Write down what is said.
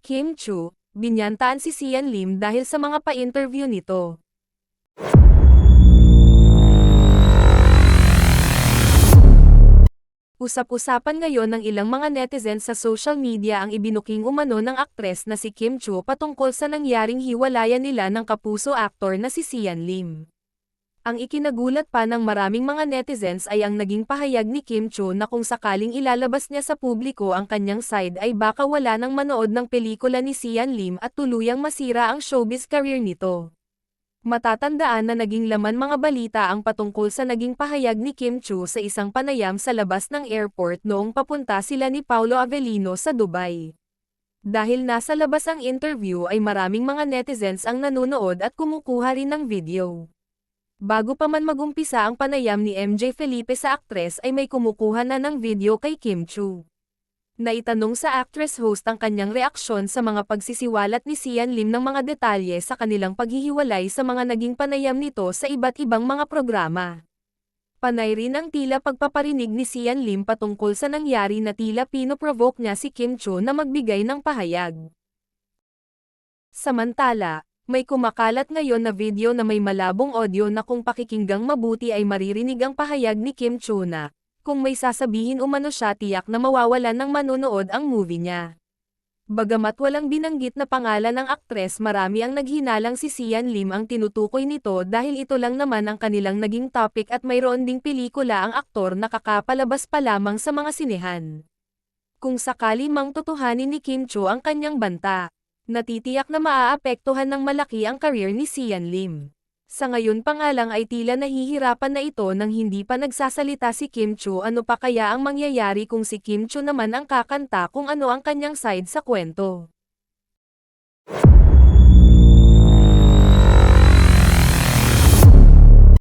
Kim Chu, binyantaan si Sian Lim dahil sa mga pa-interview nito. Usap-usapan ngayon ng ilang mga netizens sa social media ang ibinuking umano ng aktres na si Kim Chu patungkol sa nangyaring hiwalayan nila ng kapuso aktor na si Sian Lim. Ang ikinagulat pa ng maraming mga netizens ay ang naging pahayag ni Kim Chu na kung sakaling ilalabas niya sa publiko ang kanyang side ay baka wala nang manood ng pelikula ni Sian Lim at tuluyang masira ang showbiz career nito. Matatandaan na naging laman mga balita ang patungkol sa naging pahayag ni Kim Chu sa isang panayam sa labas ng airport noong papunta sila ni Paolo Avellino sa Dubai. Dahil nasa labas ang interview ay maraming mga netizens ang nanonood at kumukuha rin ng video. Bago pa man magumpisa ang panayam ni MJ Felipe sa aktres ay may kumukuha na ng video kay Kim Chu. Naitanong sa actress host ang kanyang reaksyon sa mga pagsisiwalat ni Sian Lim ng mga detalye sa kanilang paghihiwalay sa mga naging panayam nito sa iba't ibang mga programa. Panay rin ang tila pagpaparinig ni Sian Lim patungkol sa nangyari na tila pinoprovoke niya si Kim Chu na magbigay ng pahayag. Samantala, may kumakalat ngayon na video na may malabong audio na kung pakikinggang mabuti ay maririnig ang pahayag ni Kim Chu na, kung may sasabihin umano siya tiyak na mawawalan ng manonood ang movie niya. Bagamat walang binanggit na pangalan ng aktres marami ang naghinalang si Sian Lim ang tinutukoy nito dahil ito lang naman ang kanilang naging topic at mayroon ding pelikula ang aktor na kakapalabas pa lamang sa mga sinehan. Kung sakali mang tutuhanin ni Kim Chu ang kanyang banta, natitiyak na maaapektuhan ng malaki ang career ni Sian Lim. Sa ngayon pa nga lang ay tila nahihirapan na ito nang hindi pa nagsasalita si Kim Chu. Ano pa kaya ang mangyayari kung si Kim Chu naman ang kakanta kung ano ang kanyang side sa kwento?